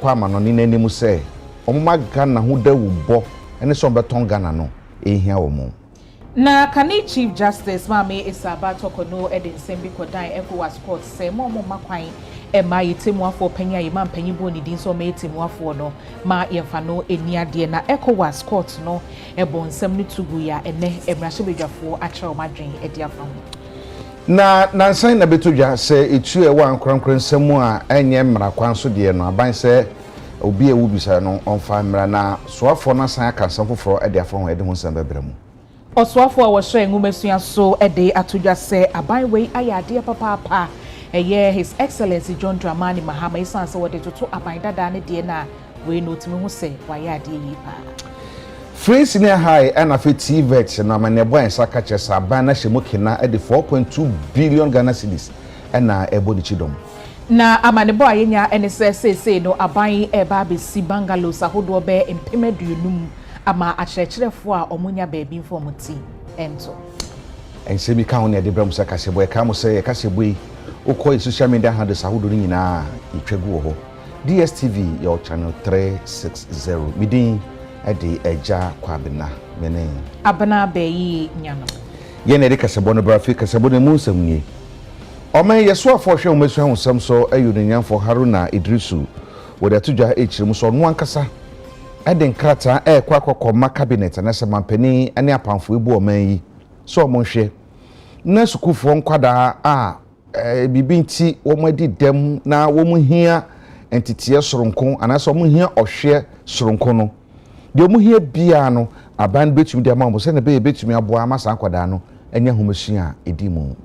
kwa ama no ne nanimu se omuma Ghana ho da wubo ene so beton Ghana no ehia wo mo na kani Chief Justice Mame Isaba Tokono Eden Sembi Kodan ECOWAS court say mo makwan ma yetimuafo panya yima mpanyibo ni din so ma yetimuafo no ma yemfa no eniade na ECOWAS court no ebo nsem ni tugu ya ene emrahye bedwafo akyere o madwen edi afa na nansan na betodwa se etu e wa nkronkron nsem a enye mmara kwan so de no aban se obi e wubisa no onfa mmara na soafo na san aka nsem foforo edi afa ho edi ho nsem bebremu Oswafo a wɔhwɛ ngumesua so ede atodwa sɛ aban wei ayade papa His Excellency John Dramani Mahama isan se wɔde toto aban dada ne de na wei no timi ho sɛ wayade yi pa Free Senior High and afi TVET na manebo ensa ka kyesa aban na hyemokina ede 4.2 billion Ghana cedis na ebo di chidom na amanebo ayenya ene sɛ no aban eba besi bungalows ahodo be empemadunum ama akyerɛkyerɛfo a omunya baabi mfomti ento ensemi ka woni ade bram sɛ kasebo e ka mo sɛ kasebo yi ukoi social media handles ahodo ni nyina itwagu ho DSTV your channel 360 midin ade eja kwabena mene abana bayi nyano ye na de kasebo no brafi kasebo no mu nsam nie oman yeso afo hwe omesu hu nsam so ayunyamfo Haruna Idrisu wode atudwa echirim so no ankasa eden krata kwa kokoma cabinet na semampani ane apamfo ebu oman yi so omonhwe na sukufo nkwada a bibinti womadi dem na womuhia entitie soronko anase womuhia ohwe soronko no de womuhia bia no aban betumi de amambo se na be betumi aboa amasa nkwada no anya homesua edimu.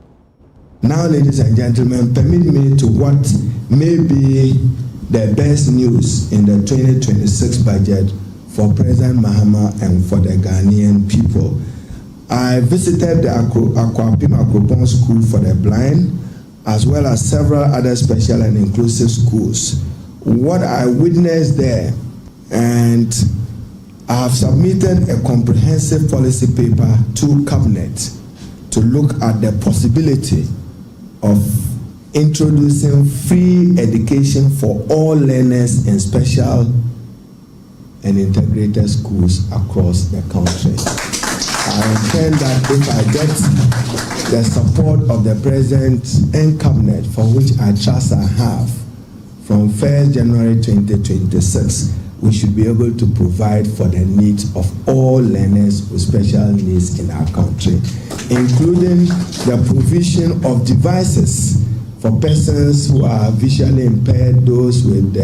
Now, ladies and gentlemen, permit me to what may be the best news in the 2026 budget for President Mahama and for the Ghanaian people. I visited the Akwapim Akropong School for the Blind, as well as several other special and inclusive schools. What I witnessed there, and I have submitted a comprehensive policy paper to Cabinet to look at the possibility of introducing free education for all learners in special and integrated schools across the country. I intend that if I get the support of the President and Cabinet, for which I trust I have, from 1st January 2026, we should be able to provide for the needs of all learners with special needs in our country, including the provision of devices for persons who are visually impaired, those with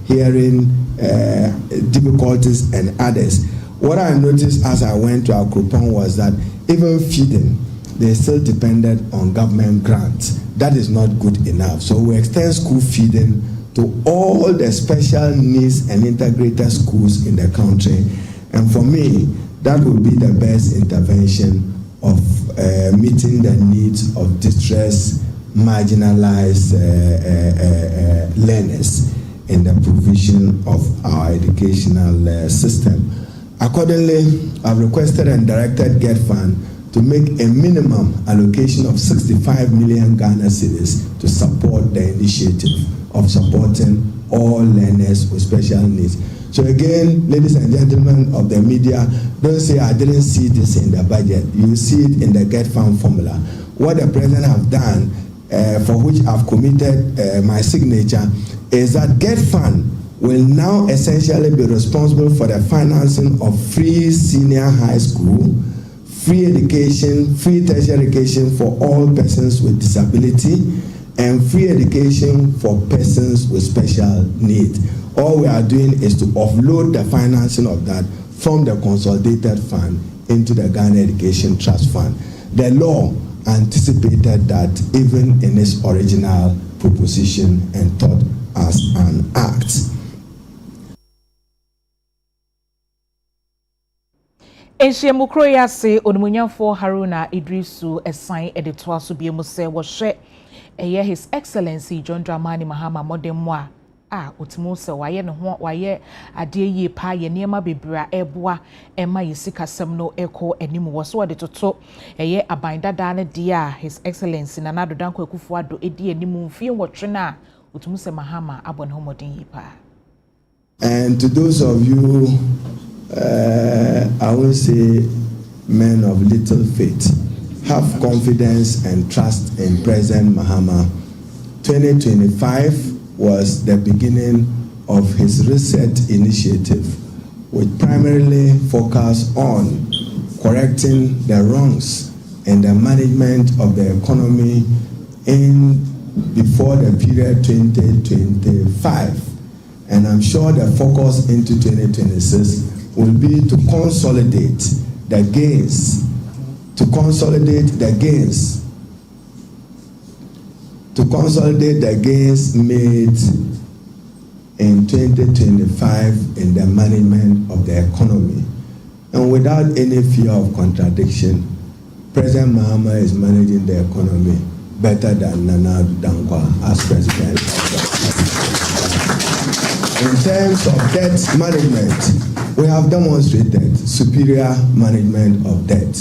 hearing difficulties, and others. What I noticed as I went to Akropong was that even feeding, they still depended on government grants. That is not good enough. So we extend school feeding to all the special needs and integrated schools in the country. And for me, that would be the best intervention of meeting the needs of distressed, marginalized learners in the provision of our educational system. Accordingly, I've requested and directed GETFund to make a minimum allocation of 65 million Ghana cedis to support the initiative of supporting all learners with special needs. So again, ladies and gentlemen of the media, don't say I didn't see this in the budget. You see it in the GETFund formula. What the president have done, for which I've committed my signature, is that GETFund will now essentially be responsible for the financing of free senior high school, free education, free tertiary education for all persons with disability, and free education for persons with special needs. All we are doing is to offload the financing of that from the consolidated fund into the Ghana Education Trust Fund. The law anticipated that even in its original proposition and thought as an act. Enhyemukro ya se onumunyamfo Haruna Idrisu esan edetoa so biemu sɛ wɔhwɛ His Excellency John Dramani Mahama modemo a otimu sɛ wayɛ ne ho wayɛ ade yie pa ye niema bebra eboa ema yisikasɛm no ekɔ anim wɔ so wɔde toto aban dada ne de a His Excellency Nana Addo Dankwa Akufo-Addo edi anim mfie wɔtwe na otimu sɛ Mahama abɔ ne ho modin yi pa. And to those of you, I will say, men of little faith, have confidence and trust in President Mahama. 2025 was the beginning of his reset initiative, which primarily focused on correcting the wrongs in the management of the economy before the period 2025. And I'm sure the focus into 2026 will be to consolidate the gains, made in 2025 in the management of the economy. And without any fear of contradiction, President Mahama is managing the economy better than Nana Addo Dankwa as president. In terms of debt management, we have demonstrated superior management of debt.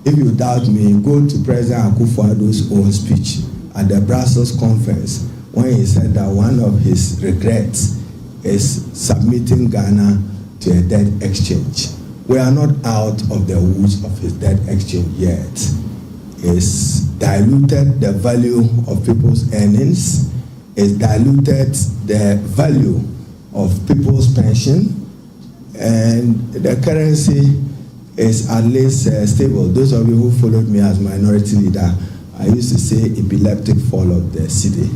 If you doubt me, go to President Akufo-Addo's own speech at the Brussels conference when he said that one of his regrets is submitting Ghana to a debt exchange. We are not out of the woods of his debt exchange yet. It's diluted the value of people's earnings. It's diluted the value of people's pension. And the currency is at least stable. Those of you who followed me as minority leader, I used to say epileptic fall of the city.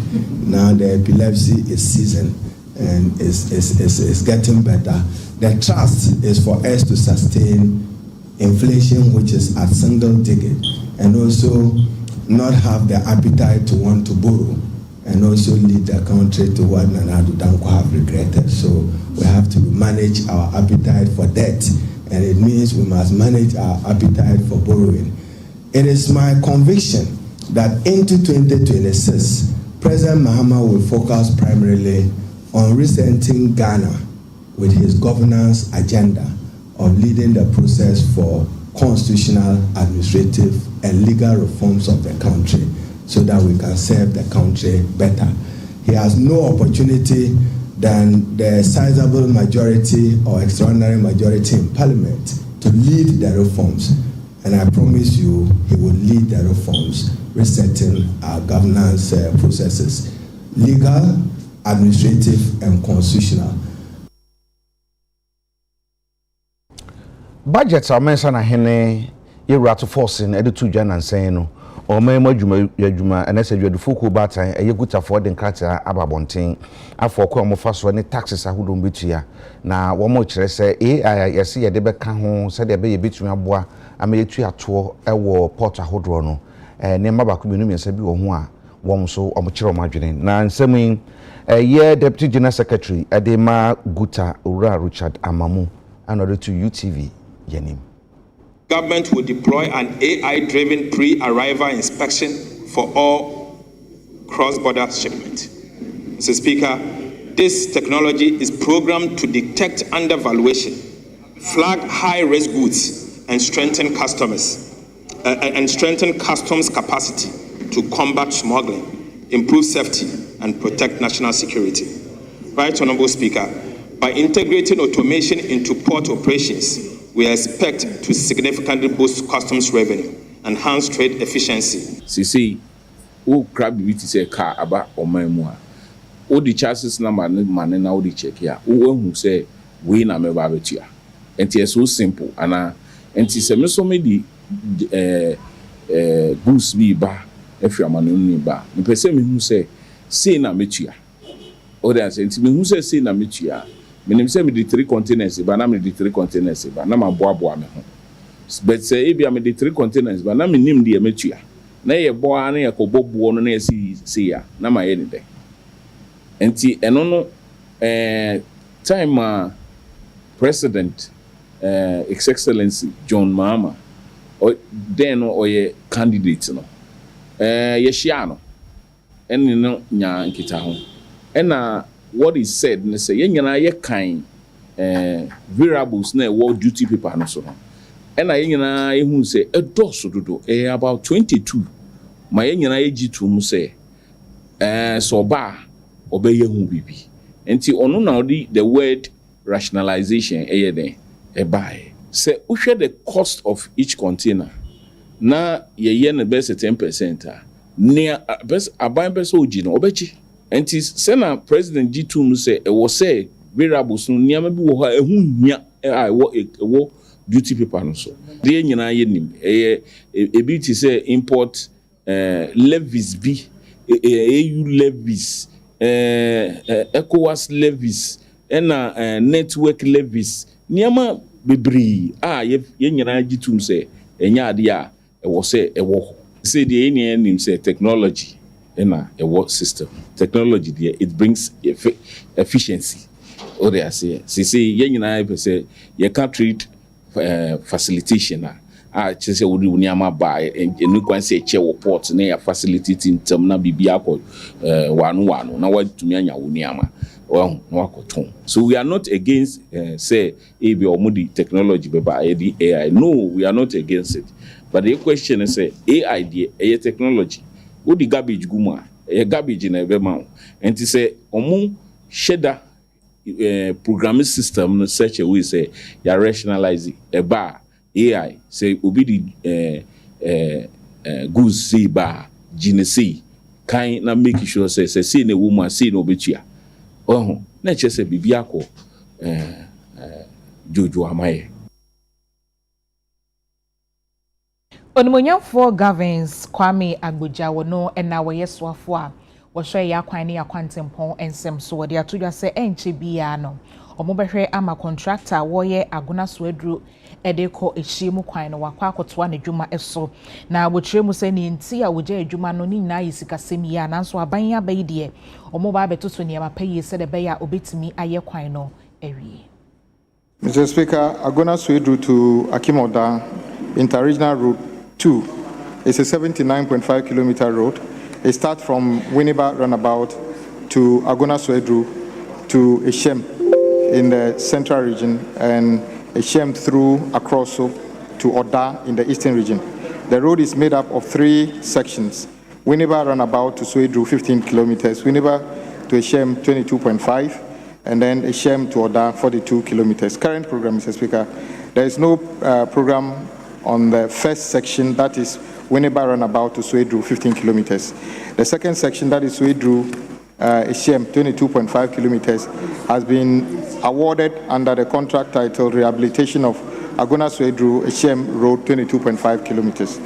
Now the epilepsy is seasoned and is getting better. The trust is for us to sustain inflation, which is at single digit, and also not have the appetite to want to borrow, and also lead the country to what Nana Addo Dankwa have regretted. So we have to manage our appetite for debt, and it means we must manage our appetite for borrowing. It is my conviction that into 2026, President Mahama will focus primarily on resetting Ghana with his governance agenda of leading the process for constitutional, administrative, and legal reforms of the country so that we can serve the country better. He has no opportunity than the sizable majority or extraordinary majority in Parliament to lead the reforms. And I promise you, he will lead the reforms, resetting our governance processes, legal, administrative, and constitutional. Budgets are mentioned hene yewura to force in editu jana nsen no o memo adwuma and ese dwadu fuku batan eyekuta for den krata ababonten afọ ko mo faso ne taxes ahudo mbetua na wo mo kire se AI yesi ye de beka ho se de be ye betumi aboa ama yetu ato ewo port ahodro no ne mabako binu miensa bi wo ho a wo so o mo kire o madwene na nsemi ye deputy general secretary Edema Guta Ura Richard Amamu another to UTV Yenim. Government will deploy an AI-driven pre-arrival inspection for all cross-border shipment. Mr. Speaker, this technology is programmed to detect undervaluation, flag high-risk goods, and strengthen customs capacity to combat smuggling, improve safety, and protect national security. Right, Honorable Speaker, by integrating automation into port operations, we expect to significantly boost customs revenue, enhance trade efficiency. See, who grab the say car about or my more. All the chances number man now the check here. Who say we na me babetia. And it's so simple. And it's a so many goose be ba if you are man ba. The person who say na metia. Or they say who say na metia. Me say me the 3 containers but na me the 3 containers but na ma boa me ho but say e bia me the 3 containers but na me nim de metua na ye boa na ye kobobuo no na ye see ya na ma ye ne de enti eno no time president His Excellency John Mahama o den no oye candidate no ye hia no eni no nya nkita ho ena what is said, ne say yenyana ye kan variables na world duty paper no so no. And yenyana ehun say edoso dodo about 22. Ma yenyana ye gitu mu say so ba obeye hu bibi. Enti ono na odi the word rationalization den e buy. Say uhwe the cost of each container na ye ne best 10% near best aban best oji no obechi. Enti say na president G2 mu say e wo say variables no niam bi wo ha ehu nya wo duty paper no so. De nyina ye nim ebi ti say import levies bi AU levies ECOWAS levies and network levies niama bebree ye nyina G2 say enya ade a e wo say e wo say the any nim say technology na a work system technology there it brings efficiency or they say ye nyina say you can't treat facilitation say we do niama buy enu kwan say che wo port na ya facility tintam na bibia ko wanu na watumi anya wo niama so we are not against say be omudi technology by the AI. No, we are not against it. But the question is say AI the technology. What the garbage guma? Garbage in every mouth. And to say omu sheda programming system such a way say you rationalize it. Bar AI say obi the goods say bar genesi kind na make sure say see na woman see no betia. Na che se bibia ko Jojo Amaye. Onimonyamfo governs Kwame Agboja wono na woyeswafo a wohwe ya kwan ne yakwantempon ensem so wode atodwa se enche bia no omobehwe ama contractor woye agona so aduru edeko echiemu kwan no wakwa akotoa ne dwuma eso na wotremu se ne nti a wogya adwuma no ni na yisikasem ya nanso aban ya bayi de omoba abetoto ne amapayi se de beya obetimi aye kwan no ewie. Mr. Speaker, Agona Swedru to Akimoda Interregional Route 2 is a 79.5 kilometer road. It starts from Winneba Runabout to Agona Swedru to Eshem in the central region and Eshem through Akroso to Oda in the eastern region. The road is made up of 3 sections. Winneba Runabout to Swedru 15 kilometers, Winneba to Eshem 22.5, and then Eshem to Oda 42 kilometers. Current program, Mr. Speaker, there is no program on the first section, that is Winneba Runabout to Swedru 15 kilometers. The second section, that is Swedru Eshem 22.5 kilometers, has been awarded under the contract titled Rehabilitation of Agona Swedru Eshem Road 22.5 kilometers.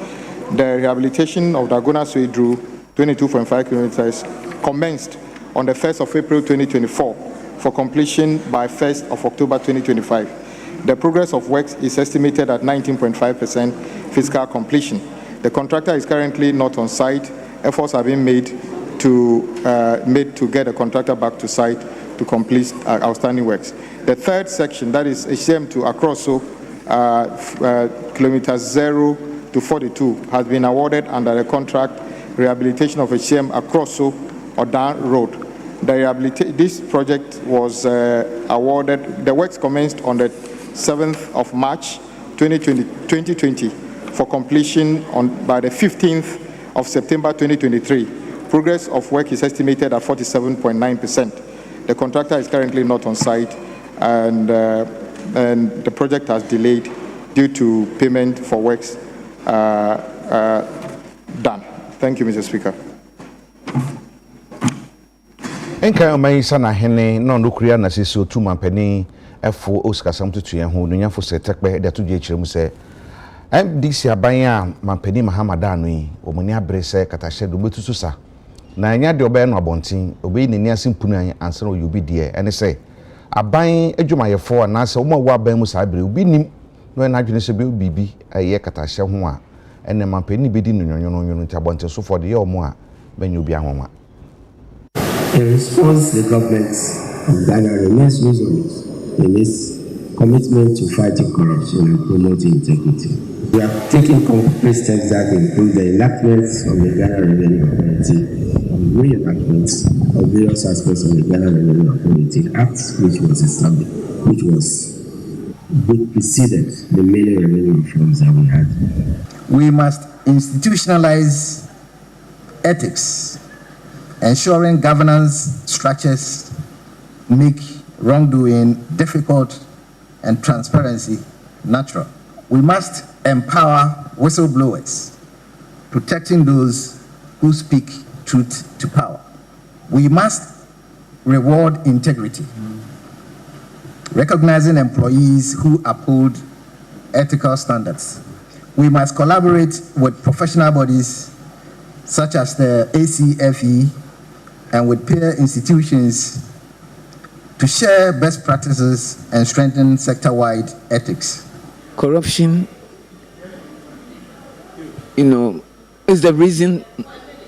The rehabilitation of the Agona Swedru 22.5 kilometers commenced on the 1st of April 2024 for completion by 1st of October 2025. The progress of works is estimated at 19.5% physical completion. The contractor is currently not on site. Efforts are being made to get the contractor back to site to complete outstanding works. The third section, that is Eshem to Akroso, kilometers 0 to 42, has been awarded under the contract Rehabilitation of Eshem Akroso Odan Road. This project was awarded, the works commenced on the 7th of March 2020 for completion by the 15th of September 2023. Progress of work is estimated at 47.9%. The contractor is currently not on site and the project has delayed due to payment for works done. Thank you, Mr. Speaker. Enka mai sana hene no nokria na sisi otu mampani efo osikasam tutu ye ho nunyafo se tekpe de to je kiremu se MDC aban a mampani Mahamada no yi omuni abre se katahye do betutu sa na anya de obaye no abonten obayi nani asimpunu an ansa no yobi de ene se aban adwumayefo na se omo wa aban mu sa abre obi nim no na adwene se be bibi aye katahye ho a ene mampani bedi nonyonyo nti abonten so for de ye omo a banyu bi ahoma. In response, the government of Ghana remains resolute in its commitment to fighting corruption and promoting integrity. We have taken concrete steps that include the enactment of the Ghana Revenue Authority and re-enactment of various aspects of the Ghana Revenue Authority Act, which preceded the many revenue reforms that we had. We must institutionalize ethics, ensuring governance structures make wrongdoing difficult and transparency natural. We must empower whistleblowers, protecting those who speak truth to power. We must reward integrity, recognizing employees who uphold ethical standards. We must collaborate with professional bodies such as the ACFE and with peer institutions to share best practices and strengthen sector-wide ethics. Corruption, is the reason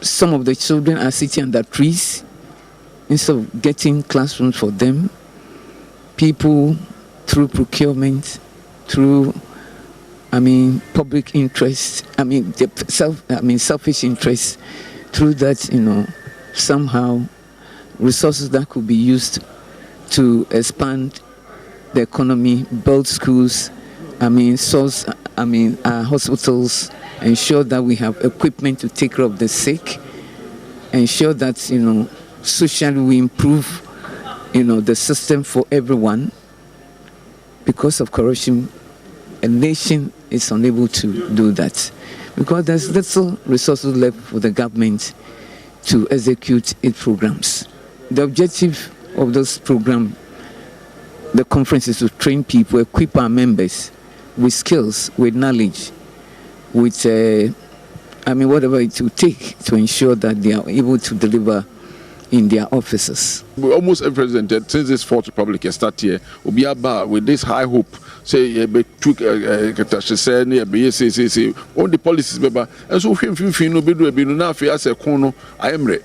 some of the children are sitting under trees instead of getting classrooms for them. People, through procurement, through public interest, selfish interest, through that, somehow resources that could be used to expand the economy, build schools, hospitals, ensure that we have equipment to take care of the sick, ensure that, socially we improve, the system for everyone. Because of corruption, a nation is unable to do that because there's little resources left for the government to execute its programs. The objective of this program, the conference, is to train people, equip our members with skills, with knowledge, with whatever it will take to ensure that they are able to deliver in their offices. Almost every president since this Fourth Republic start here will be about with this high hope. Say all the policies and so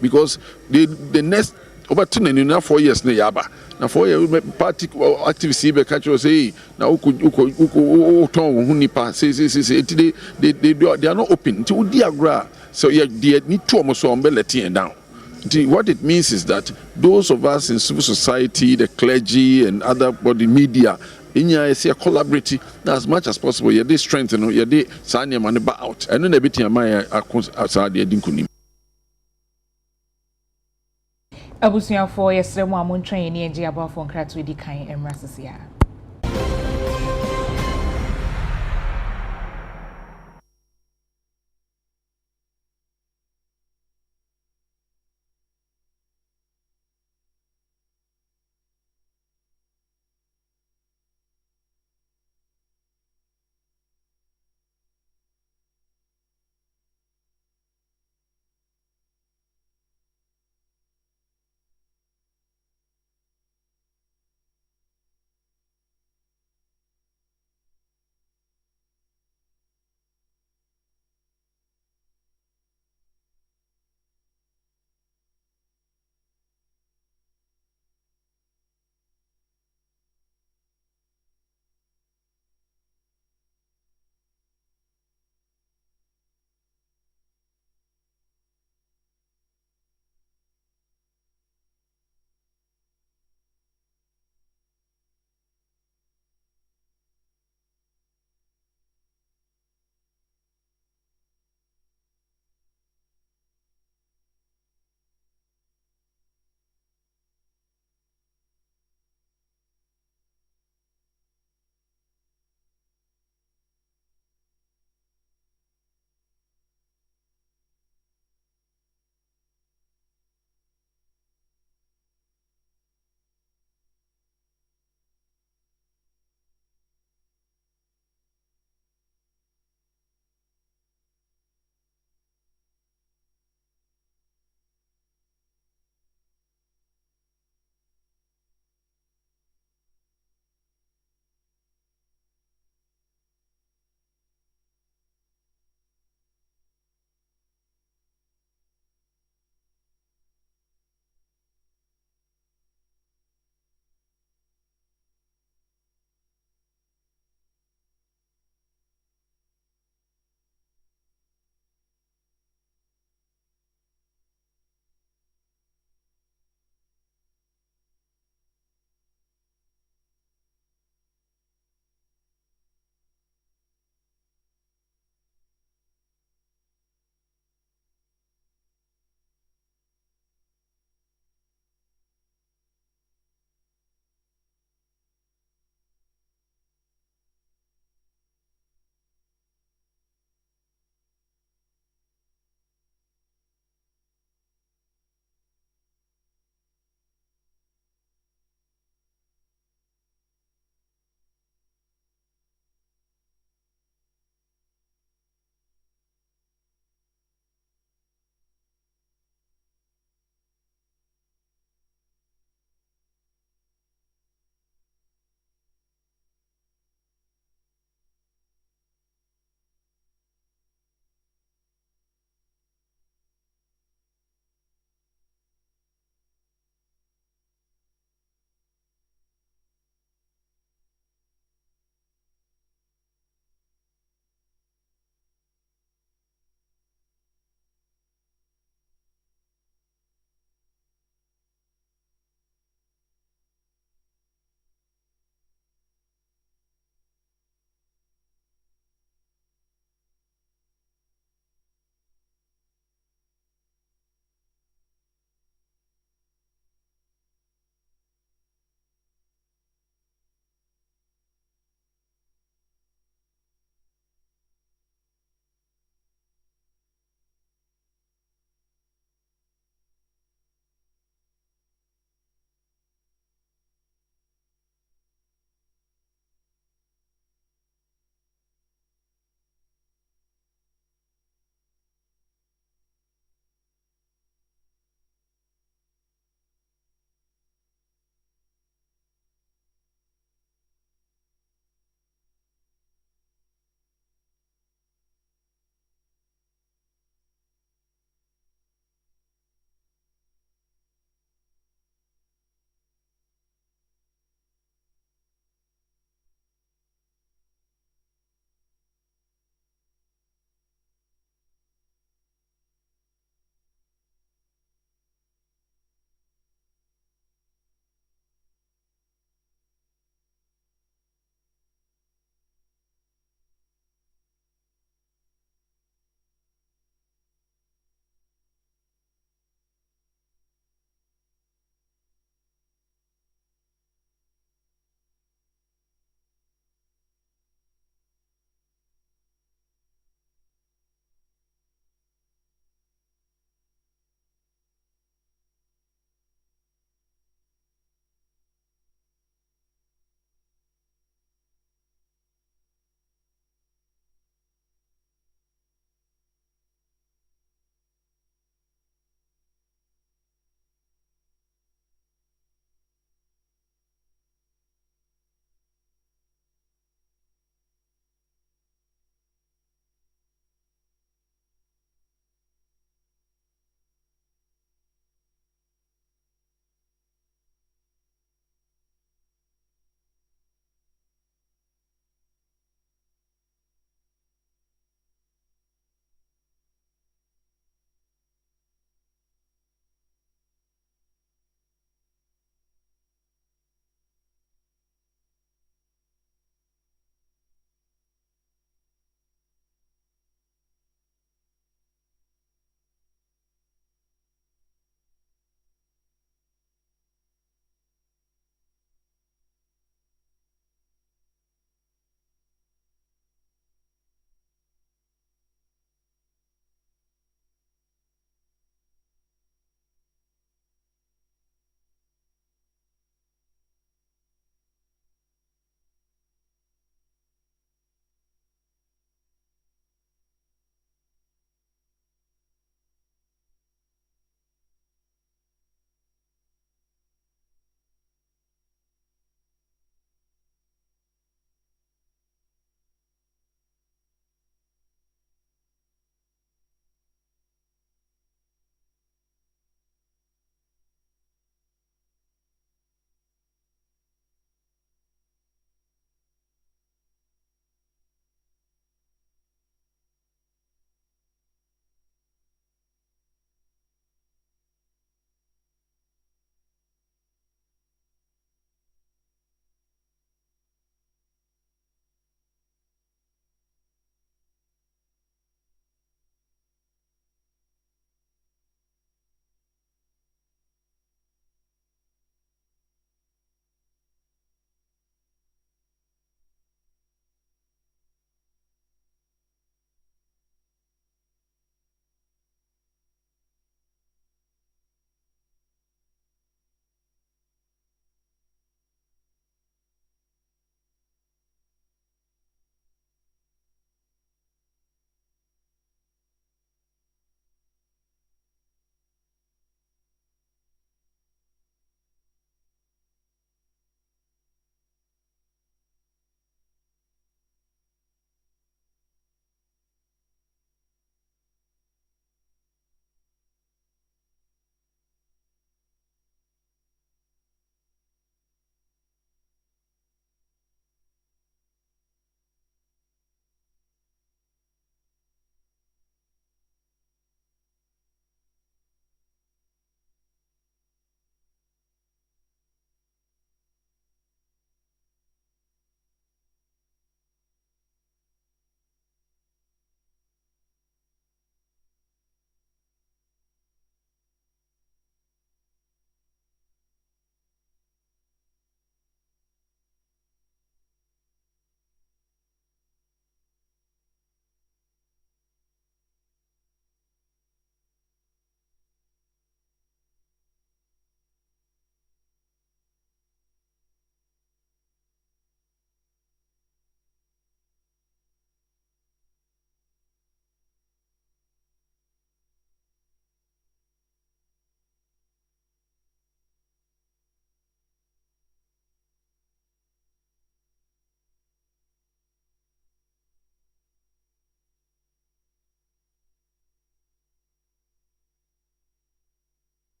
because the next over 4 years na 4 years party activists be catch us say na they are not open to diagram, so they need to almost let it down. What it means is that those of us in civil society, the clergy and other body media, collaborating as much as possible. You they strengthen, you they sign your money out, and then everything outside the dinkunim. Abusuafo yesre mu amontwan ye ne enje abafo nkratu edi kan emrasesia.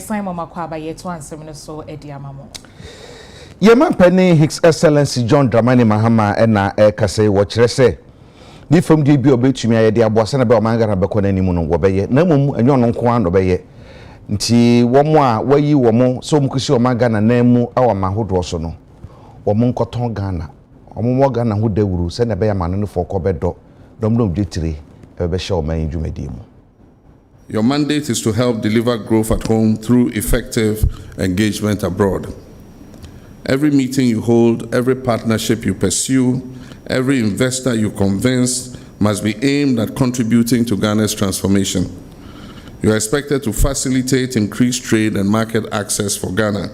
Simon Makwaba yet one seminar so Ediamamo. Yeman Penny His Excellency John Dramani Mahama ena kase wɔkyerɛ ni fam di bi obetumi ayɛ de aboasa na be omanga na bekɔ n'anim no wɔbɛyɛ na mmom enyo no nko an wɔbɛyɛ nti wɔmo a wayi wɔmo so mkusi omanga na namu awama hodo so no wɔmo nkɔtɔn Ghana wɔmo Ghana ho dawuru sɛ na be ya mano no fɔkɔ bɛdɔ domdom ditire ɛbɛhyɛ oman dwumadi mu. Your mandate is to help deliver growth at home through effective engagement abroad. Every meeting you hold, every partnership you pursue, every investor you convince must be aimed at contributing to Ghana's transformation. You are expected to facilitate increased trade and market access for Ghana,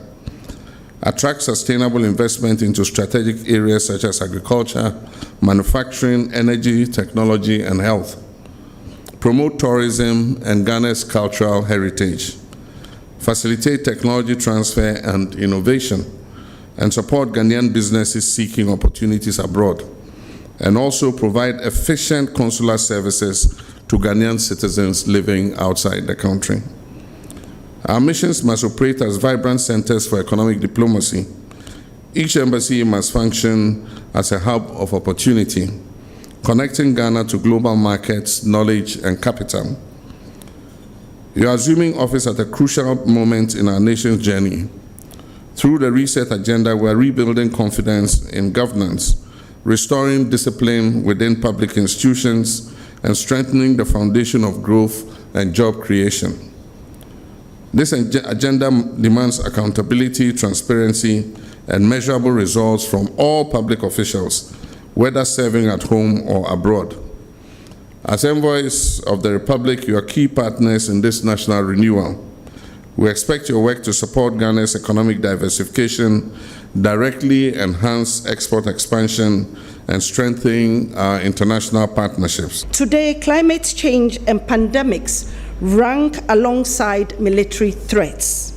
attract sustainable investment into strategic areas such as agriculture, manufacturing, energy, technology, and health, promote tourism and Ghana's cultural heritage, facilitate technology transfer and innovation, and support Ghanaian businesses seeking opportunities abroad, and also provide efficient consular services to Ghanaian citizens living outside the country. Our missions must operate as vibrant centers for economic diplomacy. Each embassy must function as a hub of opportunity, connecting Ghana to global markets, knowledge, and capital. You are assuming office at a crucial moment in our nation's journey. Through the Reset Agenda, we are rebuilding confidence in governance, restoring discipline within public institutions, and strengthening the foundation of growth and job creation. This agenda demands accountability, transparency, and measurable results from all public officials, whether serving at home or abroad. As envoys of the Republic, you are key partners in this national renewal. We expect your work to support Ghana's economic diversification, directly enhance export expansion, and strengthen our international partnerships. Today, climate change and pandemics rank alongside military threats.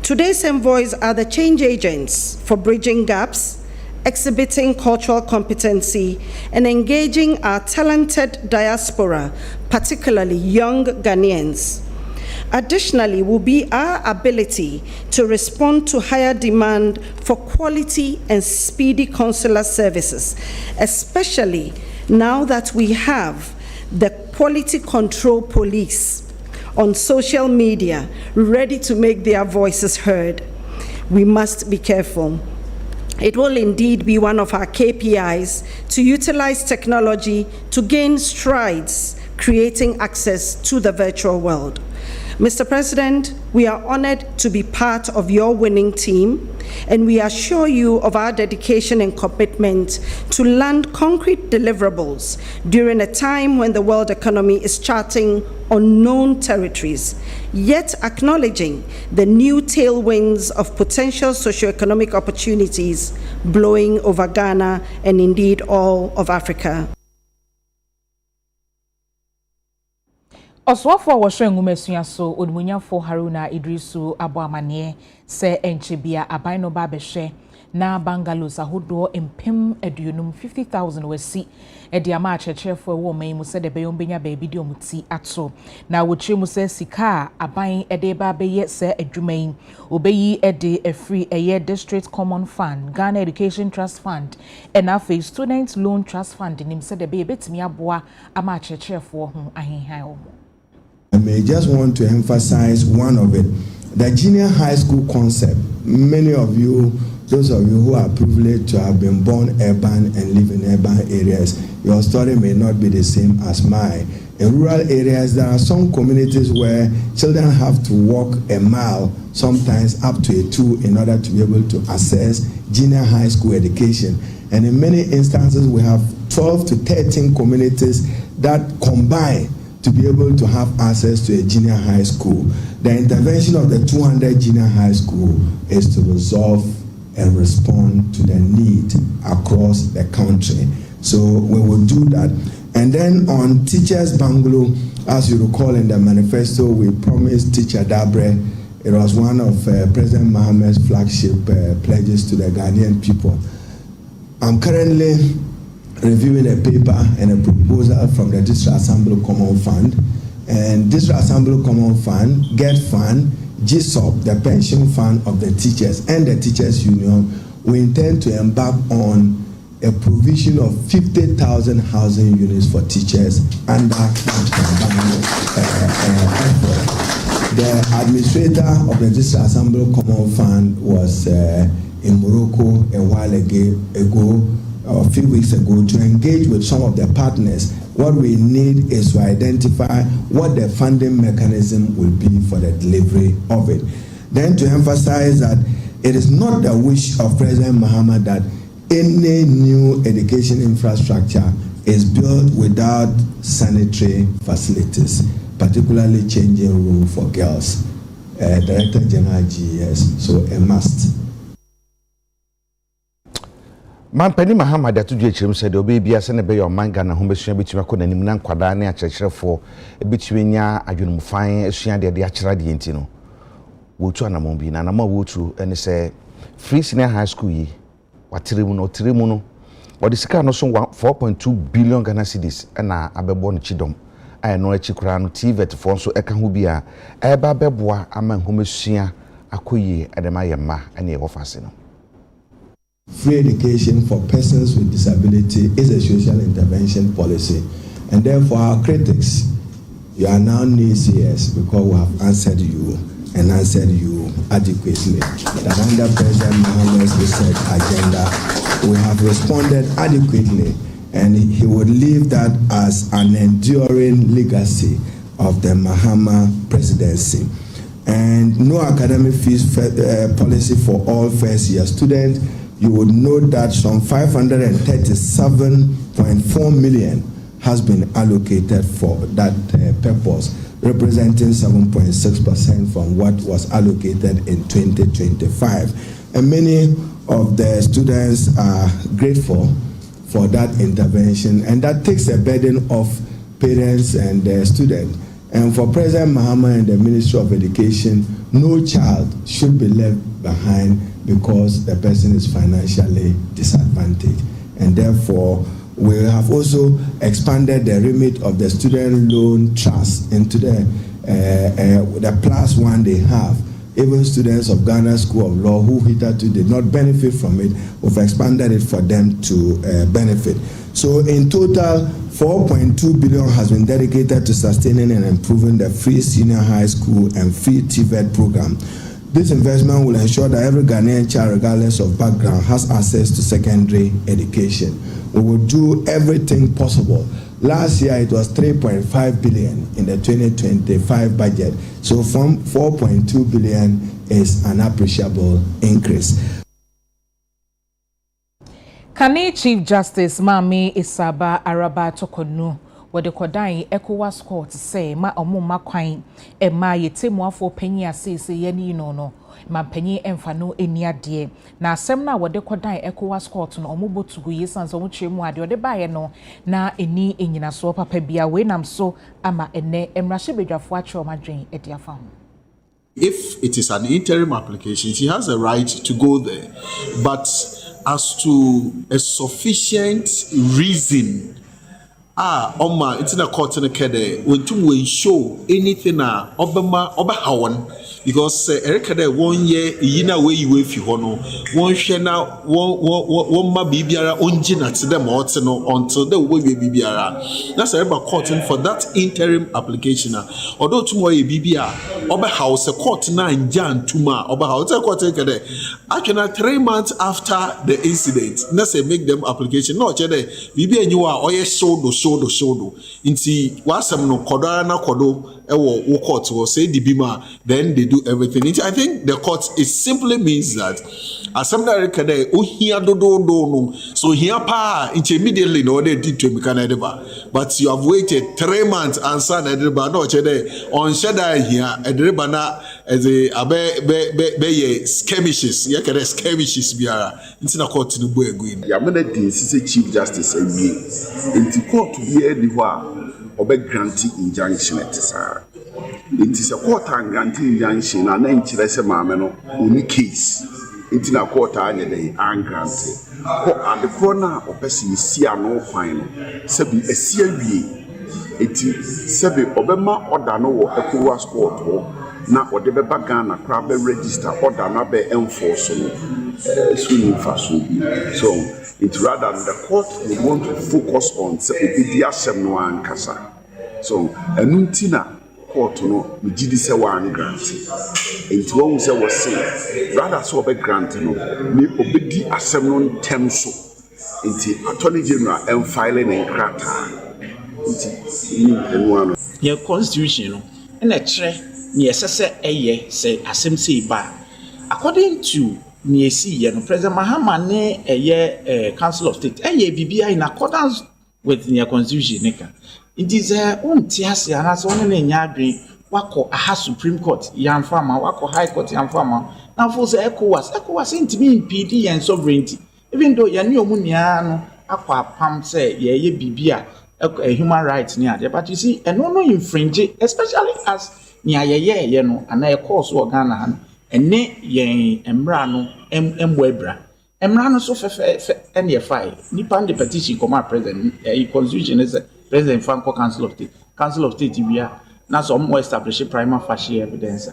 Today's envoys are the change agents for bridging gaps, exhibiting cultural competency, and engaging our talented diaspora, particularly young Ghanaians. Additionally, will be our ability to respond to higher demand for quality and speedy consular services, especially now that we have the quality control police on social media ready to make their voices heard. We must be careful. It will indeed be one of our KPIs to utilize technology to gain strides, creating access to the virtual world. Mr. President, we are honored to be part of your winning team, and we assure you of our dedication and commitment to land concrete deliverables during a time when the world economy is charting unknown territories, yet acknowledging the new tailwinds of potential socioeconomic opportunities blowing over Ghana and indeed all of Africa. Oswafo wɔhwɛ ngumesua so onumunyafo Haruna Idrisu aboamane se enchebia aban no ba behwe na bungalows ahodo empem aduonum 50,000 wasi ediama achechefo wo man mu se de beyom benya baabi de omuti ato na wochire mu se sika aban ede ba beye se adwuman obeyi ede afri eye district common fund, Ghana Education Trust Fund, and afi student loan trust fund nim se de be betimi aboa ama achechefo ho ahenhan omo. I may just want to emphasize one of it. The junior high school concept. Many of you, those of you who are privileged to have been born urban and live in urban areas, your story may not be the same as mine. In rural areas, there are some communities where children have to walk a mile, sometimes up to a 2, in order to be able to access junior high school education. And in many instances, we have 12 to 13 communities that combine to be able to have access to a junior high school. The intervention of the 200 junior high school is to resolve and respond to the need across the country. So we will do that. And then on teachers' bungalow, as you recall in the manifesto, we promised Teacher Dabre. It was one of President Mahama's flagship pledges to the Ghanaian people. I'm currently reviewing a paper and a proposal from the District Assembly Common Fund. And District Assembly Common Fund, GET Fund, GSOP, the pension fund of the teachers, and the teachers union, we intend to embark on a provision of 50,000 housing units for teachers under the administrator of the District Assembly Common Fund was in Morocco a while ago, a few weeks ago, to engage with some of the partners. What we need is to identify what the funding mechanism will be for the delivery of it. Then to emphasize that it is not the wish of President Mahama that any new education infrastructure is built without sanitary facilities, particularly changing room for girls. Director General GES, so a must. Mampani Mahama da tuju echirim said obi bia se ne be your manga na ho besua betumi akọ nanim na nkwada ne akyerɛkyerɛfo betumi nya adwonumfan asua de akyerɛ de enti no wotu anamon bi na anamon wotu ene se Free Senior High School yi watiremu no odi sika no so 4.2 billion Ghana cedis na abebo no chidom aye no achikura no TVET fo so eka ho bia eba beboa ama nhomesua akoyie edema yemma ene ofase no. Free education for persons with disability is a social intervention policy, and therefore our critics, you are now naysayers because we have answered you and answered you adequately. That under President Mahama's research agenda, we have responded adequately, and he would leave that as an enduring legacy of the Mahama presidency. And no academic fees policy for all first-year students. You would note that some 537.4 million has been allocated for that purpose, representing 7.6% from what was allocated in 2025. And many of the students are grateful for that intervention, and that takes a burden off parents and students. And for President Mahama and the Ministry of Education, no child should be left behind because the person is financially disadvantaged. And therefore, we have also expanded the remit of the student loan trust into the +1 they have. Even students of Ghana School of Law who hitherto did not benefit from it, we've expanded it for them to benefit. So in total, 4.2 billion has been dedicated to sustaining and improving the Free Senior High School and Free TVET program. This investment will ensure that every Ghanaian child, regardless of background, has access to secondary education. We will do everything possible. Last year, it was 3.5 billion in the 2025 budget. So from 4.2 billion is an appreciable increase. Kane Chief Justice Mami Isaba Araba Tokonu wode kodan ECOWAS court say ma omuma kwan e ma yetemu afo panyi asese ye ni no ma panyi emfa no eni ade na asem na wode kodan ECOWAS court no omobotugu yesan so mutwemu ade ode baaye no na eni enyina so papa bia we nam so ama ene emrahye bedwafo ache omadwen edi afa ho. If it is an interim application, he has a right to go there, but as to a sufficient reason Oma it's in a court in a kede when to show anything obama hawan because Erika de 1 year yina way you if you hono one shena one ma bibiara onjina to them until the way bibiara. That's a court for that interim application. Although tomorrow bibia oba house a court na njan tuma oba house a court kede actually 3 months after the incident let's say make them application no chede bibia you are oye shodo inti wasam no kodara na kodo ewo court will say the bima then they do everything. I think the court it simply means that assembly kede ohia dodo no so here pa immediately no they did to me Canada but you have waited 3 months and son edeba no chede on sheda here edeba na as a be skirmishes ye kede skirmishes biara inti na court no bo egu ya mena din sise chief justice awie inti court bi ni ho a obe grant injunction etisa inti se court and grant injunction na nkyere se maame no oni case inti na court anye dey an grant ko and the corner opesi esi ano kwan no se bi esi awie eti se bi obema order no wo ECOWAS court ho na ɔde bɛba Ghana koraa bɛ register order na bɛ enforce no so ni fa so bi so it rather the court would want to focus on sɛ obi di asɛm no ankasa so ɛnu nti na court no megye di sɛ wɔn grant nti wɔn sɛ wɔse rather sɛ ɔbɛ grant no ne obi di asɛm no ntɛm so nti attorney general ɛmfile ne nkrataa nti ni ɛnu ano yɛ constitution no ɛna kyerɛ ne ɛsɛ sɛ ɛyɛ sɛ asɛm sɛ ba according to ne esi yɛ no President Mahama ne ɛyɛ Council of State ɛyɛ bibia in accordance with the constitution ne ka nti sɛ wonte ase anaasɛ wɔn ne nya adwen wakɔ aha Supreme Court yɛmfa ama wakɔ High Court yɛmfa ama na fo sɛ ECOWAS ntimi impede yɛn sovereignty even though yɛne ɔmo nyinaa no akɔ apam sɛ yɛyɛ bibia human rights ne ade but you see ɛno no infringe especially as ne ayɛyɛ no ana ɛkɔɔ so Ghana ha no ɛne yɛn mmra no ɛmbɔ abra mmra no so fɛfɛɛfɛ ɛne ɛfae nipa de petition kɔma president constitution is president Franco Council of State wia na so ɔmo establish prima facie evidence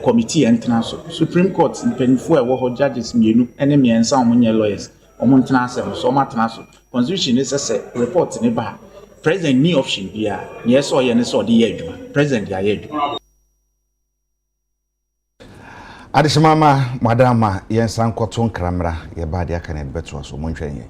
committee ɛntena so Supreme Court mpanimfoɔ ɛwɔ hɔ judges mmienu ɛne mmiɛnsa ɔmo nyɛ lawyers ɔmo ntena asɛm so ɔmo atena so constitution is sɛ report ne ba president ni option bia ne ɛsɛ ɔyɛ ne sɛ ɔde yɛ adwuma president yɛ ayɛ adwuma Adishimama madama yensan kɔto nkramra ye ba de aka ne beto so monhwɛ yɛn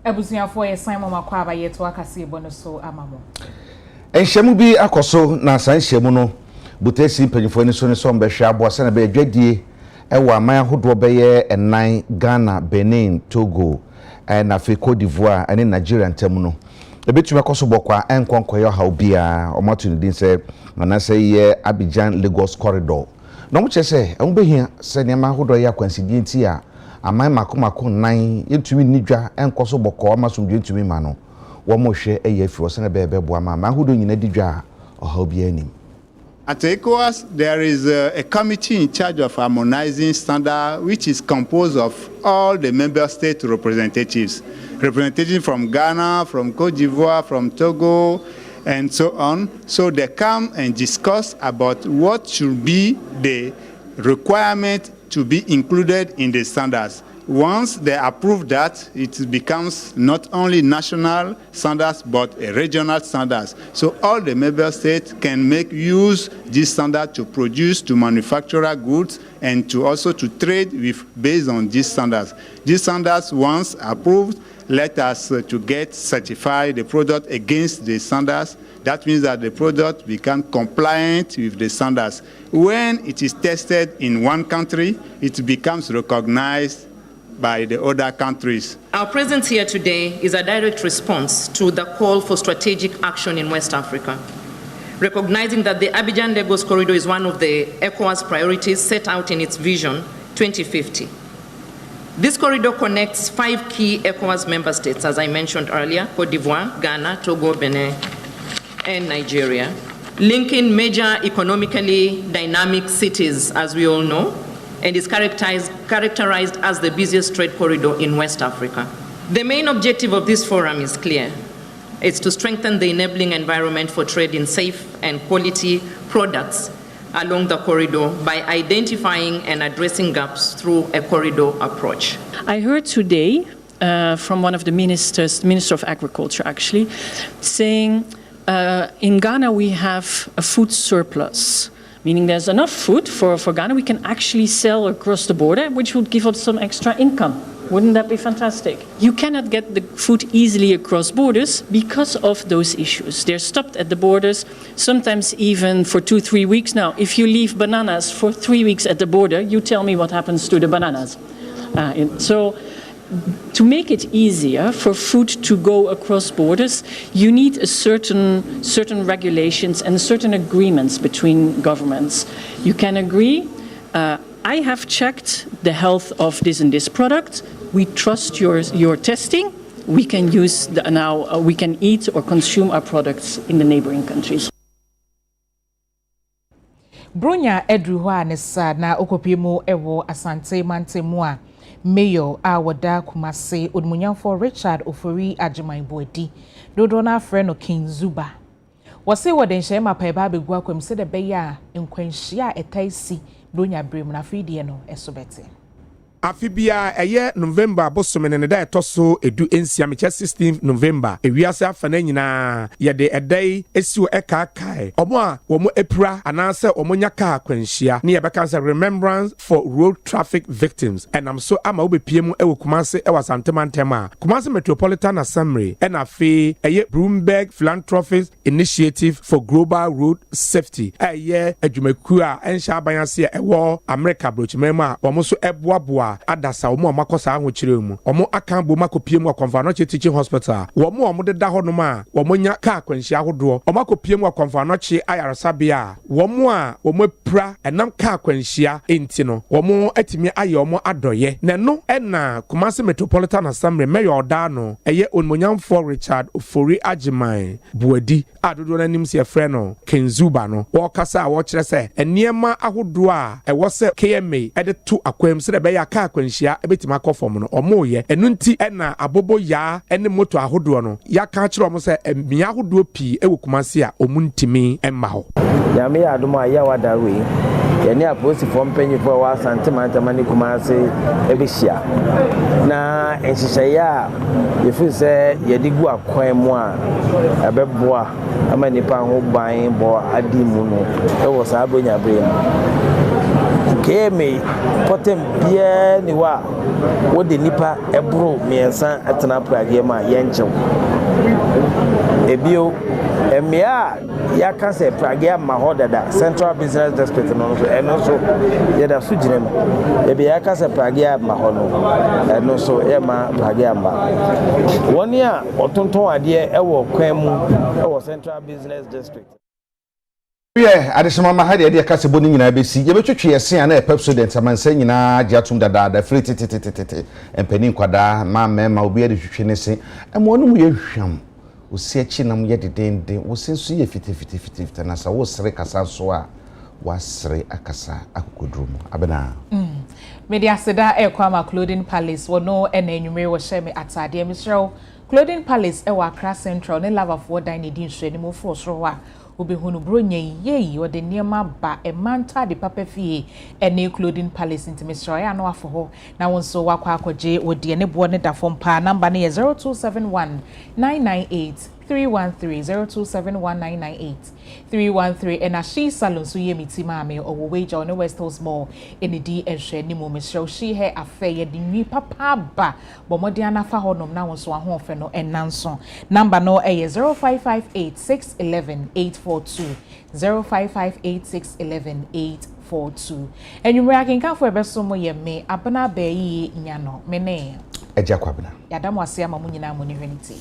Ebusuafo ye Simon Makwaba ye to akase bono so amamo. Enhyemu bi akoso na san hyemu no butesi mpanyifo ni so ne so mbehwe aboase na be adwadie ewa aman hodo beye enan Ghana, Benin, Togo na Côte d'Ivoire ane Nigeria ntam no ebetumi akoso bokwa enkonkoye ha obia omato ni din se na se ye Abidjan Lagos corridor no mo chese e mo behia se ne ma hodo ye akwansidie nti a aman makomako nan yentumi nidwa enkoso bokwa amasomdwe ntumi ma no wo mo hwe eye fi wo se na be bo ama ma hodo nyina didwa oha obia anim. At ECOWAS, there is a committee in charge of harmonizing standards, which is composed of all the member state representatives from Ghana, from Côte d'Ivoire, from Togo, and so on. So they come and discuss about what should be the requirement to be included in the standards. Once they approve that, it becomes not only national standards but a regional standards. So all the member states can make use this standard to produce, to manufacture goods, and to also to trade with based on these standards. These standards, once approved, let us to get certified the product against the standards. That means that the product becomes compliant with the standards. When it is tested in one country, it becomes recognized by the other countries. Our presence here today is a direct response to the call for strategic action in West Africa, recognizing that the Abidjan-Lagos corridor is one of the ECOWAS priorities set out in its Vision 2050. This corridor connects 5 key ECOWAS member states, as I mentioned earlier, Côte d'Ivoire, Ghana, Togo, Benin, and Nigeria, linking major economically dynamic cities, as we all know, and is characterized as the busiest trade corridor in West Africa. The main objective of this forum is clear. It's to strengthen the enabling environment for trade in safe and quality products along the corridor by identifying and addressing gaps through a corridor approach. I heard today from one of the ministers, Minister of Agriculture actually, saying in Ghana we have a food surplus, meaning there's enough food for Ghana we can actually sell across the border, which would give us some extra income. Wouldn't that be fantastic? You cannot get the food easily across borders because of those issues. They're stopped at the borders, sometimes even for 2-3 weeks. Now, if you leave bananas for 3 weeks at the border, you tell me what happens to the bananas. So to make it easier for food to go across borders, you need a certain regulations and certain agreements between governments. You can agree, I have checked the health of this and this product. We trust your testing. We can use now we can eat or consume our products in the neighboring countries. Bronya Edruwa nesa na okopimo ewo Asante Mantemu Mayor Awada Kumase Odmunyamfo Richard Ofori Ajiman Boadi dodo na frɛ no King Zuba wose woden hyema pa eba begua kwam se de beya nkwanhia etaisi bronya brem na fidie no esobete Afibia eye November bosomene ne da etoso edu ensia meche 16 November ewiase afana nyina ye de edai esiwo ekakai omo a womo epura anase omo nyaka akwanhia ne ye beka say remembrance for road traffic victims and am so ama obepiem ewo Kumase ewa Santemantema Kumase Metropolitan Assembly and afi eye Bloomberg Philanthropies Initiative for Global Road Safety eye adwumaku a ensha abanase ewo America brochimema omo so eboaboa adasa omo amakosa ahokyere mu omo akambo makopiem akonfa no teaching hospital omo de da honom a omo nya ka akwanhia ahodo omo akopiem akonfa no che ayaresabia omo a omo pra enam ka akwanhia enti no omo atimi aye omo adoye na no na Kumase Metropolitan Assembly Mayor da no eye Onmonyamfo Richard Ofori Ajiman Boadi adodo na nim se frɛ no King Zuba no wo kasa wo kyerɛ sɛ eniema ahodo a ɛwɔ sɛ KMA ɛde to akwam sɛ be ya ka akwanhia ebetima akɔfom no omo ye enu nti na abobo ya ene moto ahodo no ya ka kyerɛ omo sɛ emia ahodo pi ewo Kumase a omu ntimi emma ho ya me adomo aya wada we ye ne aposi fom panyifo wa Santemantema ne Kumase ebehia na enhyehyɛ a yefu sɛ ye digu akwan mu a ebeboa ama nipa ho ban bo adi mu no ewo sa abonya bre KMA potem bia ni wa wo de nipa ebro miensa atena Prague ma yenchew ebio emia ya ka se Prague ma hodada Central Business District no so eno so ye da so girem ebi ya ka se Prague ma hono eno so e ma Prague ma woni a otonton ade e wo kwan mu e wo Central Business District. Yeah, adesema ma hade ade kase boni nyina besi ye betwetwe yesen ana pep student amansa nyina giatum dada free tititititi empeni kwada ma mema obi ade twetwe ne sen emonu mu ye hwam osi achi na mu ye dedende wosenso ye fiti na sa wo sere kasa so a wasere akasa akokodrumu abena media seda Ekwama Clothing Palace wono ena enwumere wo hye me atade misrew Clothing Palace e wa Accra Central ne lava for dine din hwe ne mo fro so a obehunu bronya yeyi ode niema ba e manta de papa fie ene Clothing Palace intimisro ya no afo na wonso wakwa akwaje ode ne bo ne da fom pa number ne 0271 998 313 0271 313 and she salon so ye miti mame owo wage on West Hills Mall in the ehwe ni mo mesro she he afeye de nwi papa ba bomodi anafa honom na wonso ahofe no enanso number no 0558611842 0558611842 enwumre akenka fo ebeso mo ye me abana ba yi nyano mene eja kwabena yadamu ase ama munyina mo ni hweniti.